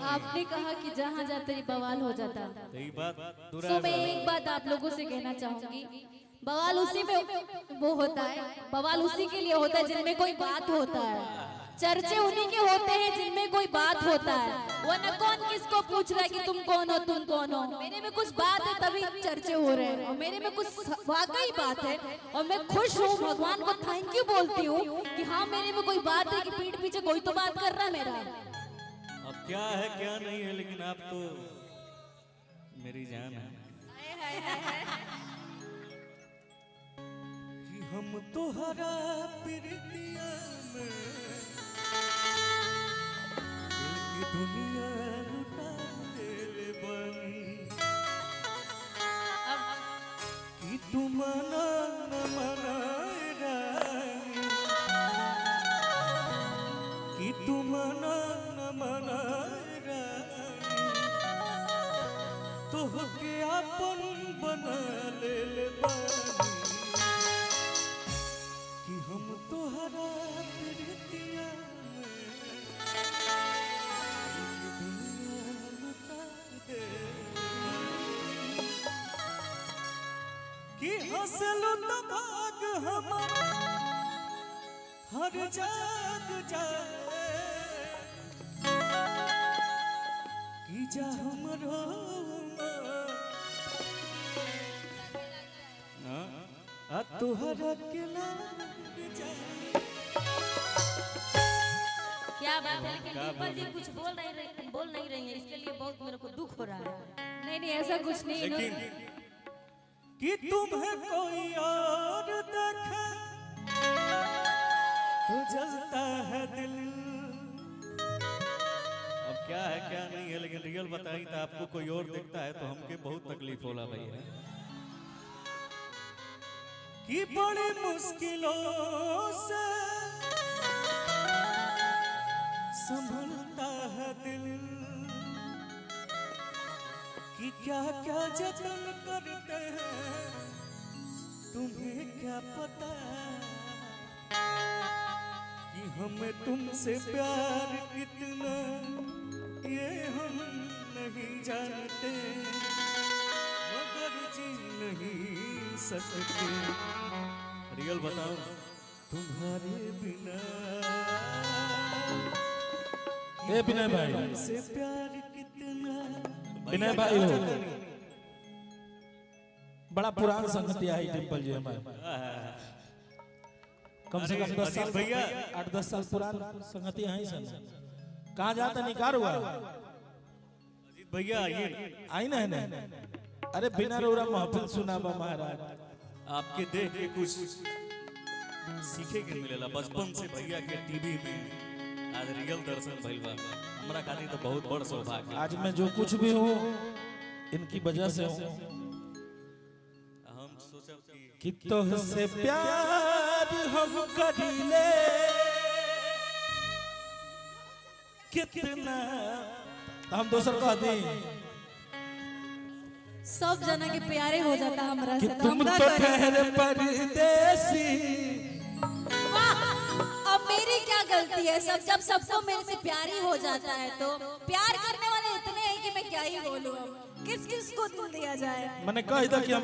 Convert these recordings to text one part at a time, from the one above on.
आपने कहा कि जहाँ जाते ही बवाल हो जाता। तो ये बात सो मैं एक बात आप लोगों से कहना चाहूंगी, बवाल उसी में वो होता है, बवाल उसी के लिए होता है जिनमें कोई बात होता है, चर्चे उन्हीं के होते हैं जिनमें कोई बात होता है। वरना कौन किसको पूछ रहा है कि तुम कौन हो, तुम कौन हो। मेरे में कुछ बात है तभी चर्चे हो रहे हैं, और मेरे में कुछ वाकई बात है, और मैं खुश हूँ, भगवान को थैंक यू बोलती हूँ कि हाँ मेरे में कोई बात है, कि पीठ पीछे कोई तो बात कर रहा है मेरा। अब क्या है क्या नहीं है, लेकिन आप तो मेरी जान है। कि हम तोहरा प्रीतिया में दिल की दुनिया लुटा देले बनी। कि तू मना न मना रानी, कि तू मना न मना रानी, तोहके अपन बना ले बानी। कि हम तोहरा प्रीतिया में दुनिया लुटा दे। कि हंसलू तो भाग हमारा हर जाग जाए। कि जा हमरो तोहरा के लाग जाए। क्या बात है, लेकिन डिम्पल जी कुछ बोल नहीं रही है, इसके लिए बहुत मेरे को दुख हो रहा है। नहीं नहीं ऐसा कुछ नहीं, लेकिन कि तुम्हें कोई और देखे तो जलता है दिल। अब क्या है क्या नहीं है, लेकिन रियल बताई तो आपको कोई और देखता है तो हमके बहुत तकलीफ होला भैया। कि बड़ी मुश्किलों से संभलता है दिल। कि क्या क्या जतन करते हैं तुम्हें क्या पता। कि हमें तुमसे प्यार कितना ये हम नहीं जानते, मगर जी नहीं सकते। रियल बताओ तुम्हारे बिना। ए विनय भाई, तुमसे प्यार कितना। विनय भाई हो, बड़ा पुराना संगति है डिम्पल जी हमारे, कम से कम 10 साल भैया 8-10 साल पुराना संगति है सन। कहाँ जाता निकार हुआ अजीत भैया आइए। आई ना है ना। अरे बिना रोरा महफिल सुनाबा महाराज। आपके देख के कुछ सीखे के मिलेला बचपन से भैया के टीवी में आज रियल दर्शन भइल बा। हमरा खातिर तो बहुत बड़ सौभाग्य। आज मैं जो कुछ भी हूँ इनकी वजह से हूँ। हम सोचब कि तोहसे प्यार हम करीले कितना, हम दोसर कह दी सब जना के प्यारे हो जाता हमरा कि से। तुम तो ठहरे परदेसी। अब मेरी क्या गलती है, सब जब सबको मेरे से प्यारी हो जाता है तो प्यार करने वाले इतने हैं कि मैं क्या ही बोलूं। अब किस किस को दिल दिया जाए। मैंने कह दिया कि हम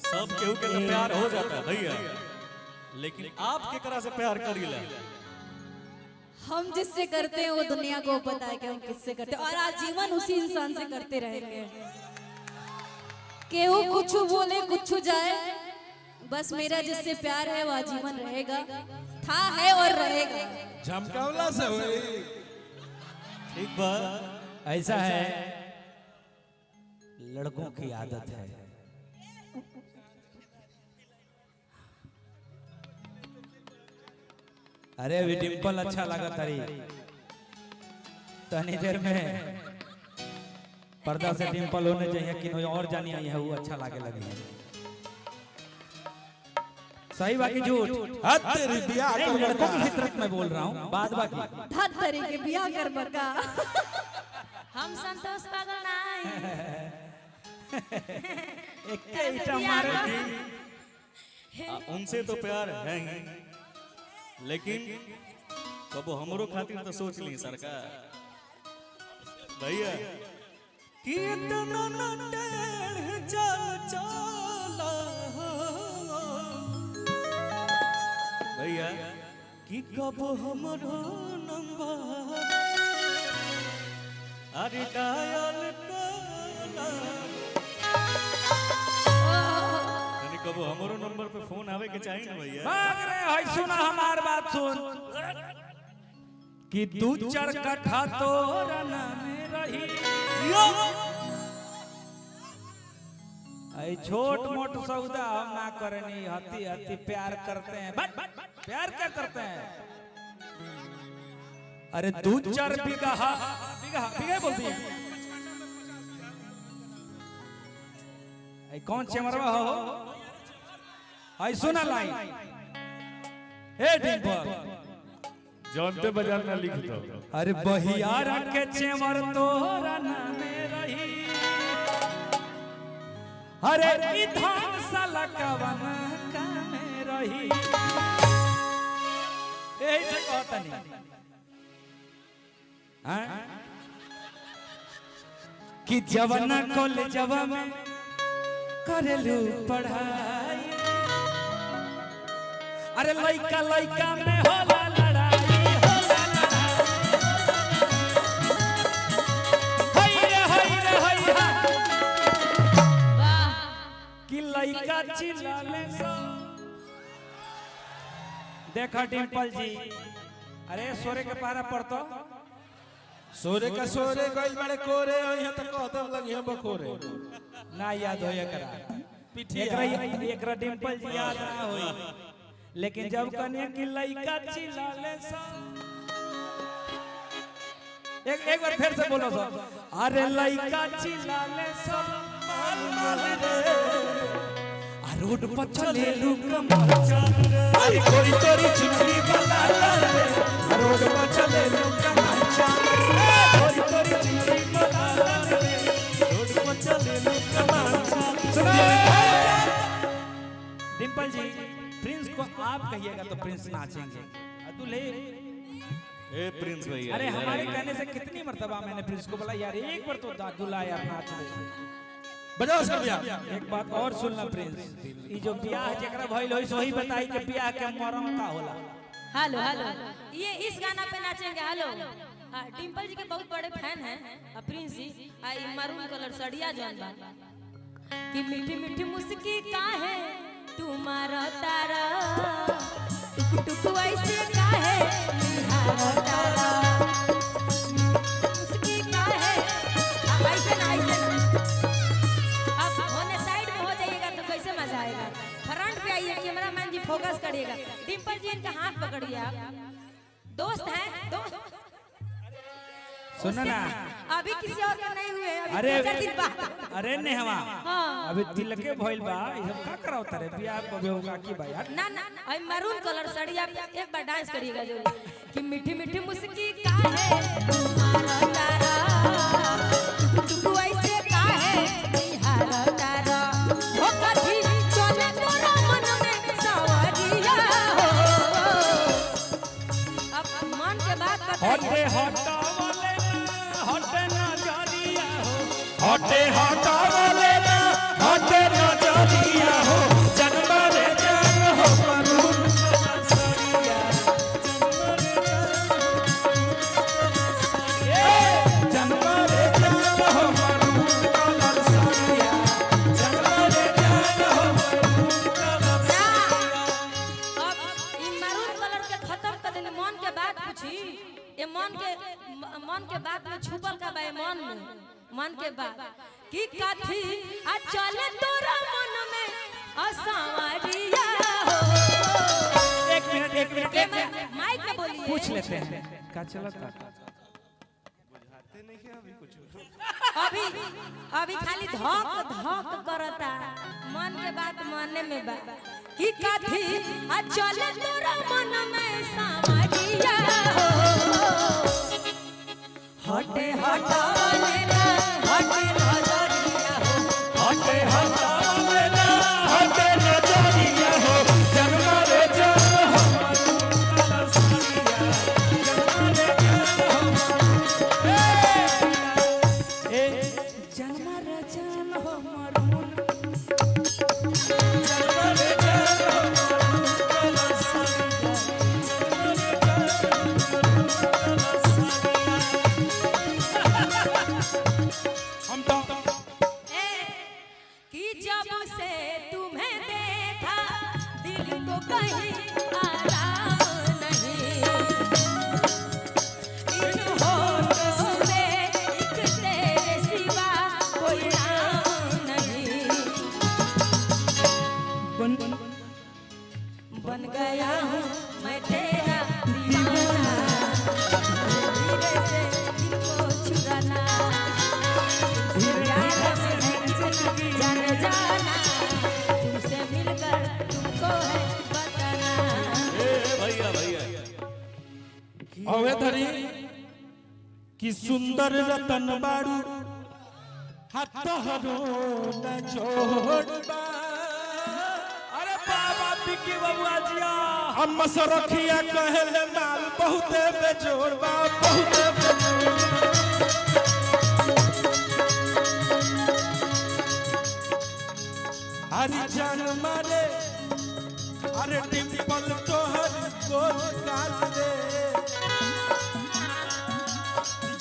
सब केहू के तो प्यार हो जाता है भैया, लेकिन आप केकरा से प्यार करीला। हम जिससे करते हैं वो दुनिया को पता है कि हम किससे करते हैं, और आजीवन उसी इंसान से करते रहेंगे। केहू कुछ बोले कुछ जाए, बस मेरा जिससे प्यार है वो आजीवन रहेगा, था है और रहेगा। झमकावला से हुई। ठीक बात ऐसा है, लड़कों की आदत है। अरे अभी डिम्पल अच्छा लगा तारी, तनी देर में पर्दा से डिम्पल होने चाहिए कि नहीं और जानी आई है वो अच्छा लागे लगी। सही बाकी झूठ तेरी बियाह कर लड़कों की फितरत में बोल रहा हूँ, बाद बाकी धत तरीके बियाह कर बका। हम संतोष पागल ना उनसे तो प्यार है ही, लेकिन कबो हमरो खातिर तो सोच ली सरकार। भैया कितना न टेढ़ चल चला भैया कि कब हमरो नंबर अरे डायल कला यानी कब हमरो नंबर पे फोन आवे के चाहिए ना भैया भाग रे हई सुना हमार बात सुन कि 2-4 कट्ठा तोरा नामे रही ऐ छोट मोट सौदा हम ना करनी हती हती प्यार करते हैं प्यार क्या करते हैं अरे 2-4 बीघा बीघा बीघा बोलती है ऐ कौन चमरवा हो ऐ सुना लाइन ए डिंपल जानते बाजार में लिख दो अरे बहियार के चेमर तोरा नामे रही अरे ई धान साला कवन कामे रही यही से कहता नहीं हाँ? कि जवाना कॉलेजवा में करेलू पढ़ाई अरे लइका लइका में होला लड़ाई होला लड़ाई हाय रे हाय कि लइका चिल्लाले सो देखा डिंपल जी अरे सोरे के पारा पड़तो सोरे का सोरे गइल बड़े कोरे यहाँ तक कहते लगी हम बकोरे ना याद हो एकरा पिठिया एकरा डिंपल जी याद ना होई लेकिन जब कन्या की लइका चिल्लाले सो एक बार फिर से बोलो सो अरे लइका चिल्लाले सो माल माल रे आ रोड पर चले लू कमर रे अरे कोई तोरी चुनरी बना रे आ रोड पर चले लू कमर रे कोई तोरी चुनरी बना रे रोड पर चले लू कमर सुनो डिंपल जी प्रिंस को आप कहिएगा तो प्रिंस नाचेंगे दूल्हे ए प्रिंस भैया अरे हमारे कहने से कितनी मर्तबा मैंने प्रिंस को बोला यार एक बार तो दूल्हा यार नाच ले बजाओ सब भैया एक बात और सुनना प्रिंस ई जो ब्याह जेकरा भइल होई सोही बताई कि ब्याह के मरम का होला हेलो हेलो ये इस गाना पे नाचेंगे हेलो डिंपल जी के बहुत बड़े फैन हैं प्रिंस जी मरून कलर सड़िया जौन बा कि मीठी मीठी मुस्की काहे तुम्हारा तारा टुक टुक ऐसे काहे निहारा तारा मुस्की काहे ऐसे ना अब होने साइड में हो जाइएगा तो कैसे मजा आएगा फ्रंट पे आइए कैमरामैन जी फोकस करिएगा डिंपल जी इनका हाथ पकड़िए आप दोस्त हैं दोस्त सुनो ना अभी किसी और का नहीं हुए अभी अरे 4 दिन बाद अरे नेहवा हाँ। अभी तिलके भइल बा ई सब का करावता रे ब्याह बबे होगा की भाई यार ना ना आई मरून कलर साड़ी आप एक बार डांस करिएगा जरूर कि मीठी मीठी मुस्की काहे तुम्हारा तारा टुक टुक ऐसे काहे निहारा तारा हो कभी चले तोरा मन में सवरिया हो अब मन के बात हटे हटावले ना हटे नजरिया हो जन्म रे जान हो मरून सरिया जन्म रे जान हो मरून सरिया जन्म रे जान हो मरून सरिया अब ई मैरून कलर के खत्म कर देनी मन के बात पूछी ये मन के बात में छुपल का बा मन के बात की काठी आ चले तोरा मन में असावरिया हो एक मिनट माइक में बोलिए पूछ लेते हैं का चलता अभी अभी खाली धक धक करता मन के बात मानने में बा की काठी आ चले तोरा मन में सावरिया हो हटे हटावले ना हटे नजरिया हो हटे हटावले ना हटे नजरिया हो जन्म रे जान हो मरून सरिया जन्म रे जान हो कि सुंदर रतन बाड़ू हाथ हरो न छोड़बा। अरे बाबा बिकी बबुआ जिया हम सरखिया कहले माल बहुते बेजोड़बा बहुते बेजोड़बा। हरी जान मारे अरे डिंपल तोहर गोल गाल रे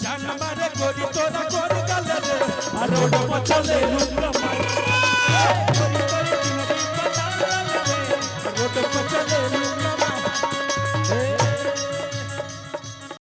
जान मारे गोरी तोरा गोल गाल रे रोड पर चले लुक